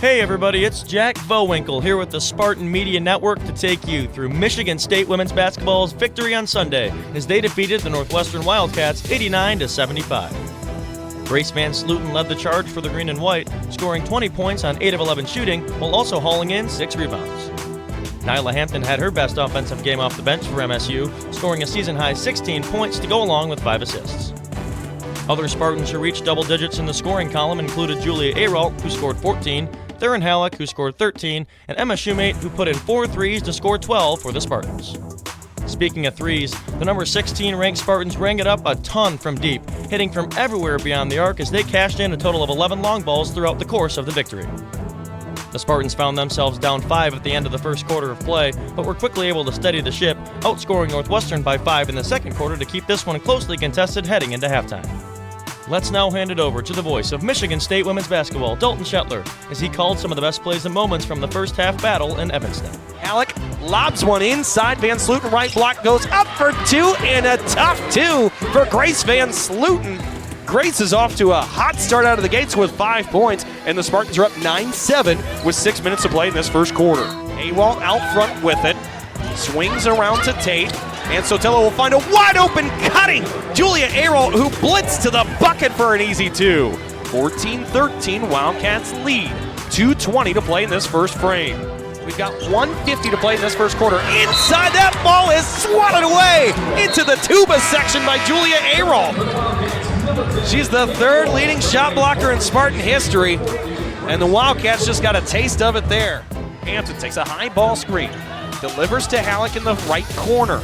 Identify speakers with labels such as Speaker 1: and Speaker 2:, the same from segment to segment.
Speaker 1: Hey everybody, it's Jack Vohwinkle here with the Spartan Media Network to take you through Michigan State women's basketball's victory on Sunday as they defeated the Northwestern Wildcats 89-75. Grace Van Slooten led the charge for the green and white, scoring 20 points on 8 of 11 shooting while also hauling in 6 rebounds. Nyla Hampton had her best offensive game off the bench for MSU, scoring a season-high 16 points to go along with 5 assists. Other Spartans who reached double digits in the scoring column included Julia Aralt, who scored 14, Theron Halleck, who scored 13, and Emma Shoemate, who put in 4 threes to score 12 for the Spartans. Speaking of threes, the number 16 ranked Spartans rang it up a ton from deep, hitting from everywhere beyond the arc as they cashed in a total of 11 long balls throughout the course of the victory. The Spartans found themselves down 5 at the end of the first quarter of play, but were quickly able to steady the ship, outscoring Northwestern by 5 in the second quarter to keep this one closely contested heading into halftime. Let's now hand it over to the voice of Michigan State women's basketball, Dalton Shetler, as he called some of the best plays and moments from the first half battle in Evanston.
Speaker 2: Halleck lobs one inside. Van Slooten right block goes up for 2, and a tough 2 for Grace Van Slooten. Grace is off to a hot start out of the gates with 5 points, and the Spartans are up 9-7 with 6 minutes to play in this first quarter. Awalt out front with it, swings around to Tate, and Sotelo will find a wide-open cutting Julia Aralt, who blitzed to the bucket for an easy 2. 14-13, Wildcats lead. 2:20 to play in this first frame. We've got 1:50 to play in this first quarter. Inside, that ball is swatted away into the tuba section by Julia Aralt. She's the 3rd leading shot blocker in Spartan history, and the Wildcats just got a taste of it there. Hampton takes a high ball screen, delivers to Halleck in the right corner.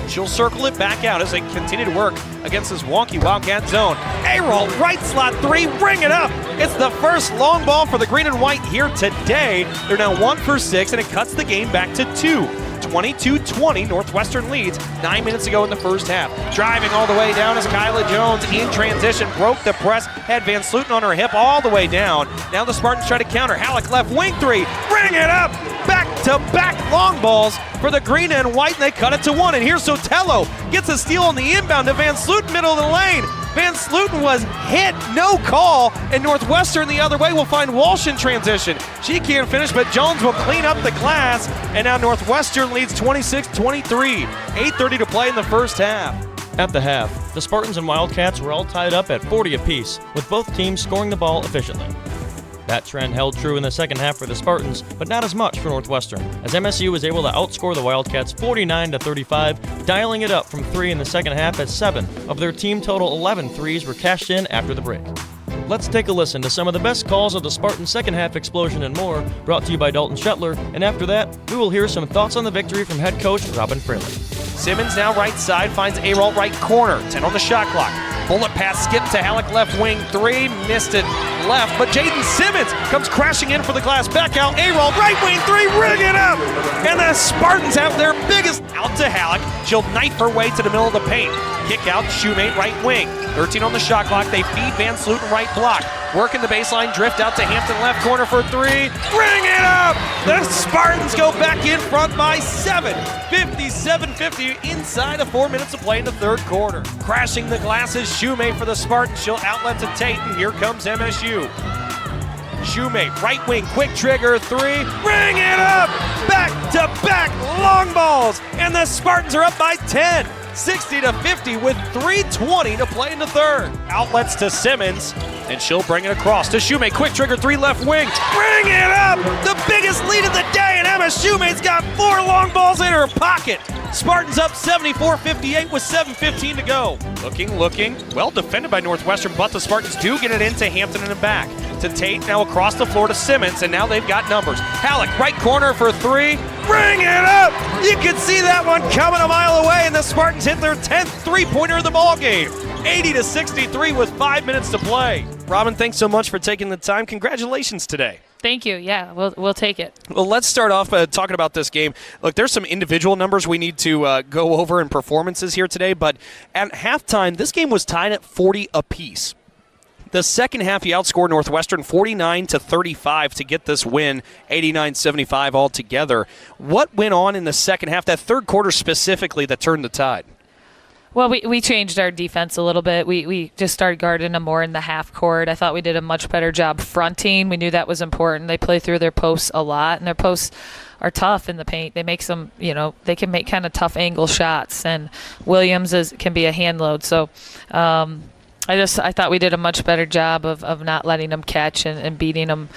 Speaker 2: She'll circle it back out as they continue to work against this wonky Wildcat zone. Aralt, right slot 3, bring it up. It's the first long ball for the green and white here today. They're now 1 for 6, and it cuts the game back to 2. 22-20, Northwestern leads 9 minutes ago in the first half. Driving all the way down is Kyla Jones in transition, broke the press, had Van Slooten on her hip all the way down. Now the Spartans try to counter. Halleck left wing 3, bring it up! Back-to-back long balls for the green and white, and they cut it to 1. And here's Sotelo, gets a steal on the inbound to Van Slooten, middle of the lane. Van Slooten was hit, no call, and Northwestern the other way will find Walsh in transition. She can't finish, but Jones will clean up the glass, and now Northwestern leads 26-23. 8:30 to play in the first half.
Speaker 1: At the half, the Spartans and Wildcats were all tied up at 40 apiece, with both teams scoring the ball efficiently. That trend held true in the second half for the Spartans, but not as much for Northwestern, as MSU was able to outscore the Wildcats 49-35, dialing it up from 3 in the second half as 7 of their team total 11 threes were cashed in after the break. Let's take a listen to some of the best calls of the Spartan second half explosion and more, brought to you by Dalton Shetler, and after that, we will hear some thoughts on the victory from head coach Robin Fraley.
Speaker 2: Simmons now right side, finds Aralt right corner, 10 on the shot clock. Bullet pass skip to Halleck left wing 3, missed it left, but Jaden Simmons comes crashing in for the glass. Back out, Aralt right wing 3, ring it up! And the Spartans have their biggest out to Halleck. She'll knife her way to the middle of the paint. Kick out, Shoemate right wing. 13 on the shot clock, they feed Van Slooten right block. Working the baseline, drift out to Hampton left corner for 3. Bring it up! The Spartans go back in front by 7. 57-50 inside of 4 minutes to play in the third quarter. Crashing the glasses, Shoemate for the Spartans. She'll outlet to Tate, and here comes MSU. Shoemate, right wing, quick trigger 3. Bring it up! Back-to-back long balls, and the Spartans are up by 10. 60-50 with 3:20 to play in the third. Outlets to Simmons, and she'll bring it across to Shoemate. Quick trigger 3 left wing. Bring it up! The biggest lead of the day, and Emma Shoemate's got 4 long balls in her pocket. Spartans up 74-58 with 7:15 to go. Looking. Well defended by Northwestern, but the Spartans do get it into Hampton and back. To Tate, now across the floor to Simmons, and now they've got numbers. Halleck, right corner for 3. Bring it up! You can see that one coming a mile away, and the Spartans hit their 10th three-pointer of the ball game. 80-63 with 5 minutes to play. Robin, thanks so much for taking the time. Congratulations today.
Speaker 3: Thank you. Yeah, we'll take it.
Speaker 2: Well, let's start off talking about this game. Look, there's some individual numbers we need to go over in performances here today, but at halftime, this game was tied at 40 apiece. The second half, he outscored Northwestern 49-35 to get this win, 89-75 altogether. What went on in the second half, that third quarter specifically, that turned the tide?
Speaker 3: Well, we changed our defense a little bit. We just started guarding them more in the half court. I thought we did a much better job fronting. We knew that was important. They play through their posts a lot, and their posts are tough in the paint. They make some, they can make kind of tough angle shots, and Williams can be a hand load. So I thought we did a much better job of not letting them catch and beating them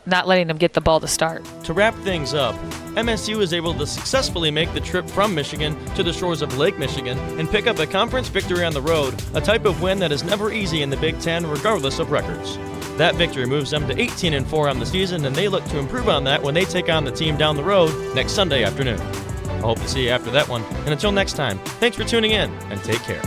Speaker 3: not letting them get the ball to start.
Speaker 1: To wrap things up, MSU was able to successfully make the trip from Michigan to the shores of Lake Michigan and pick up a conference victory on the road, a type of win that is never easy in the Big Ten regardless of records. That victory moves them to 18-4 on the season, and they look to improve on that when they take on the team down the road next Sunday afternoon. I hope to see you after that one, and until next time, thanks for tuning in, and take care.